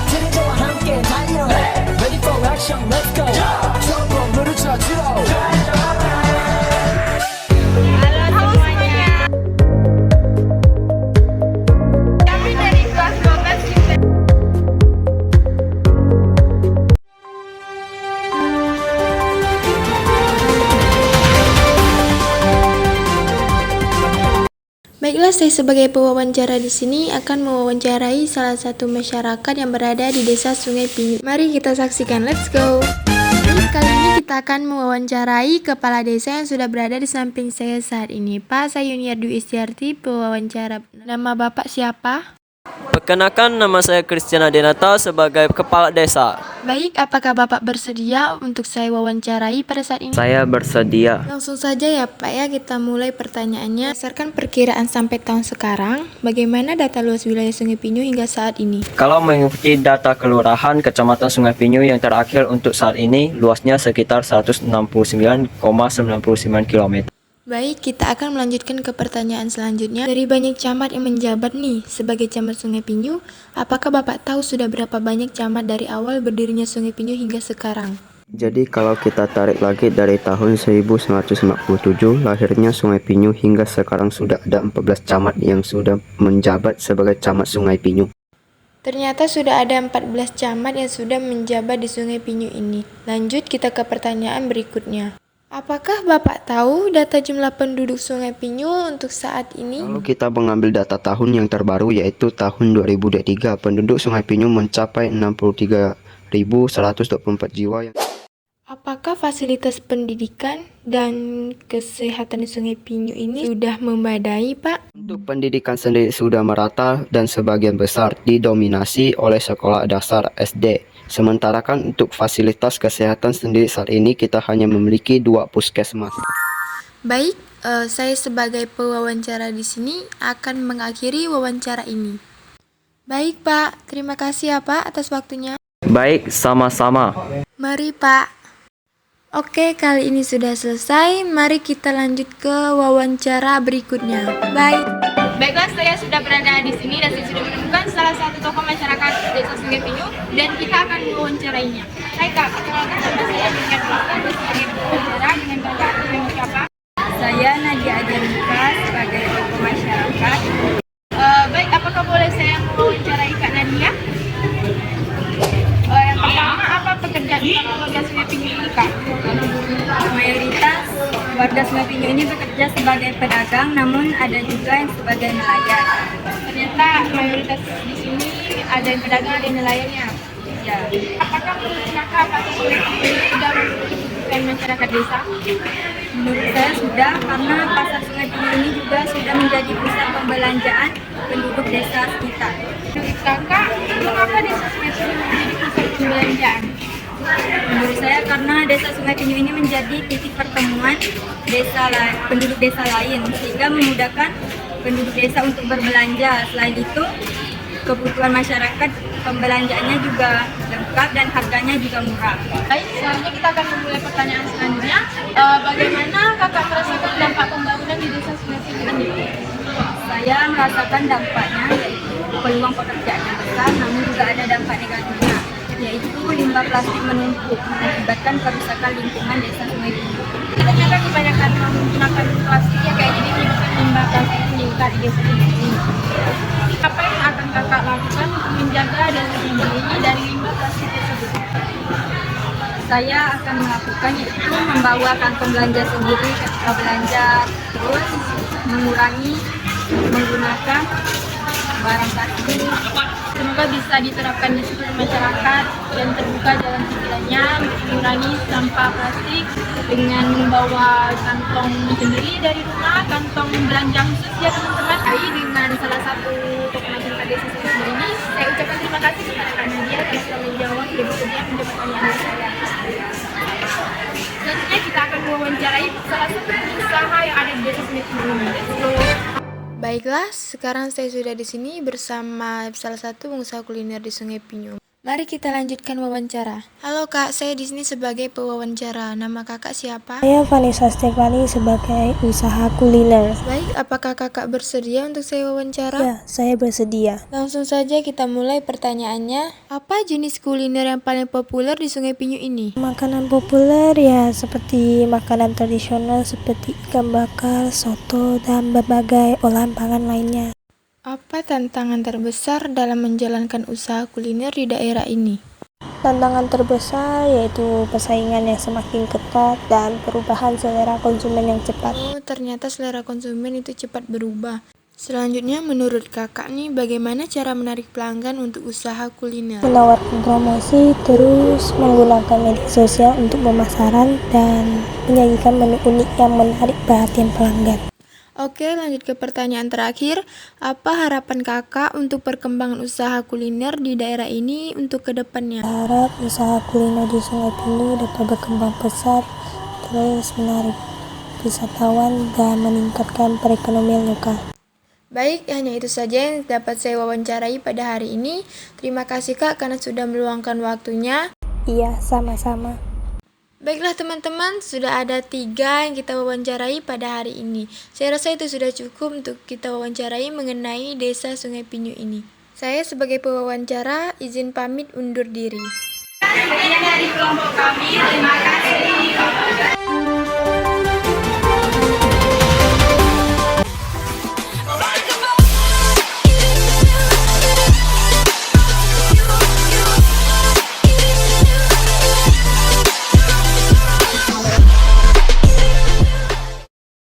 진정과 함께 달려 Ready for action, let's go 처음으로 찾으러 Halo semuanya. Kami dari kelas 12 IPS. Baiklah, saya sebagai pewawancara di sini akan mewawancarai salah satu masyarakat yang berada di desa Sungai Pinyu. Mari kita saksikan, let's go! Baik, kali ini kita akan mewawancarai kepala desa yang sudah berada di samping saya saat ini. Pak, saya Yuniardu Istiarti, pewawancara. Nama Bapak siapa? Perkenalkan, nama saya Christiana Denata sebagai kepala desa. Baik, apakah Bapak bersedia untuk saya wawancarai pada saat ini? Saya bersedia. Langsung saja ya Pak ya, kita mulai pertanyaannya. Berdasarkan perkiraan sampai tahun sekarang, bagaimana data luas wilayah Sungai Pinyu hingga saat ini? Kalau mengikuti data kelurahan Kecamatan Sungai Pinyu yang terakhir untuk saat ini, luasnya sekitar 169,99 km. Baik, kita akan melanjutkan ke pertanyaan selanjutnya. Dari banyak camat yang menjabat nih sebagai camat Sungai Pinyu, apakah Bapak tahu sudah berapa banyak camat dari awal berdirinya Sungai Pinyu hingga sekarang? Jadi kalau kita tarik lagi dari tahun 1957 lahirnya Sungai Pinyu hingga sekarang sudah ada 14 camat yang sudah menjabat sebagai camat Sungai Pinyu. Ternyata sudah ada 14 camat yang sudah menjabat di Sungai Pinyu ini. Lanjut kita ke pertanyaan berikutnya. Apakah Bapak tahu data jumlah penduduk Sungai Pinyu untuk saat ini? Kalau kita mengambil data tahun yang terbaru yaitu tahun 2023, penduduk Sungai Pinyu mencapai 63.124 jiwa. Apakah fasilitas pendidikan dan kesehatan di Sungai Pinyu ini sudah memadai, Pak? Untuk pendidikan sendiri sudah merata dan sebagian besar didominasi oleh sekolah dasar SD. Sementara kan untuk fasilitas kesehatan sendiri saat ini kita hanya memiliki 2 puskesmas. Baik, saya sebagai pewawancara di sini akan mengakhiri wawancara ini. Baik, Pak. Terima kasih ya, Pak, atas waktunya. Baik, sama-sama. Mari, Pak. Oke, kali ini sudah selesai. Mari kita lanjut ke wawancara berikutnya. Bye. Baiklah, saya sudah berada di sini dan saya sudah menemukan salah satu tokoh masyarakat Desa Sungai Pinyu dan kita akan mewawancarainya. Hai Kak, perkenalkan nama saya Nadia Adjarika sebagai pewawancara dengan Bapak dengan siapa? Saya Nadia Adjarika sebagai tokoh masyarakat. Baik, apakah boleh saya mewawancarai Kak Nadia? Yang pertama, apa pekerjaan warga Sungai Pinyu ini Kak? Mayoritas warga Sungai Pinyu ini bekerja sebagai pedagang, namun ada juga yang sebagai nelayan. Ternyata mayoritas di sini ada yang pedagang, ada yang nelayannya. Ya. Apakah menurut Kakak apakah Sungai Pinyu ini sudah membutuhkan masyarakat desa? Menurut saya sudah, karena pasar Sungai Pinyu ini juga sudah menjadi pusat pembelanjaan penduduk desa sekitar. Menurut Kakak, mengapa desa Sungai Pinyu menjadi pusat pembelanjaan? Menurut saya karena desa Sungai Pinyu ini menjadi titik pertemuan penduduk desa lain sehingga memudahkan penduduk desa untuk berbelanja. Selain itu, kebutuhan masyarakat pembelanjaannya juga lengkap dan harganya juga murah. Baik, selanjutnya kita akan memulai pertanyaan selanjutnya. Bagaimana Kakak merasakan dampak pembangunan di desa Sungai Pinyu ini? Saya merasakan dampaknya yaitu peluang pekerjaan yang besar, namun juga ada dampak negatifnya, yaitu limbah plastik menumpuk mengakibatkan kerusakan lingkungan desa Sungai Pinyu. Ternyata kebanyakan menggunakan plastik yang kayak gini menyebabkan limbah plastik meningkat di desa Sungai Pinyu. Apa yang akan Kakak lakukan untuk menjaga desa Sungai Pinyu dari limbah plastik tersebut? Saya akan melakukan yaitu membawa kantong belanja sendiri ketika belanja, terus mengurangi menggunakan barang plastik. Semoga bisa diterapkan di seluruh masyarakat dan terbuka jalan pikirannya untuk mengurangi sampah plastik dengan membawa kantong sendiri dari rumah, kantong belanja khusus ya teman-teman. Dengan salah satu tokoh masyarakat desa Sungai ini, saya ucapkan terima kasih kepada Kak Nadia atas tanggung jawab yang bersedia menjawab pertanyaan saya. Selanjutnya kita akan mewawancarai salah satu pengusaha yang ada di desa Sungai Pinyu. Let's go. Baiklah, sekarang saya sudah di sini bersama salah satu pengusaha kuliner di Sungai Pinyu. Mari kita lanjutkan wawancara. Halo Kak, saya di sini sebagai pewawancara. Nama Kakak siapa? Saya Vanessa Stefani sebagai usaha kuliner. Baik, apakah Kakak bersedia untuk saya wawancara? Ya, saya bersedia. Langsung saja kita mulai pertanyaannya. Apa jenis kuliner yang paling populer di Sungai Pinyu ini? Makanan populer ya seperti makanan tradisional seperti ikan bakar, soto, dan berbagai olahan pangan lainnya. Apa tantangan terbesar dalam menjalankan usaha kuliner di daerah ini? Tantangan terbesar yaitu persaingan yang semakin ketat dan perubahan selera konsumen yang cepat. Oh, ternyata selera konsumen itu cepat berubah. Selanjutnya, menurut Kakak nih, bagaimana cara menarik pelanggan untuk usaha kuliner? Menawarkan promosi, terus menggunakan media sosial untuk pemasaran dan menyajikan menu unik yang menarik perhatian pelanggan. Oke, lanjut ke pertanyaan terakhir. Apa harapan Kakak untuk perkembangan usaha kuliner di daerah ini untuk kedepannya? Harap usaha kuliner di Sungai Pinyu dapat berkembang pesat, terus menarik wisatawan dan meningkatkan perekonomian lokal. Baik, hanya itu saja yang dapat saya wawancarai pada hari ini. Terima kasih Kak karena sudah meluangkan waktunya. Iya, sama-sama. Baiklah teman-teman, sudah ada 3 yang kita wawancarai pada hari ini. Saya rasa itu sudah cukup untuk kita wawancarai mengenai desa Sungai Pinyu ini. Saya sebagai pewawancara izin pamit undur diri. Sekian dari kelompok kami, terima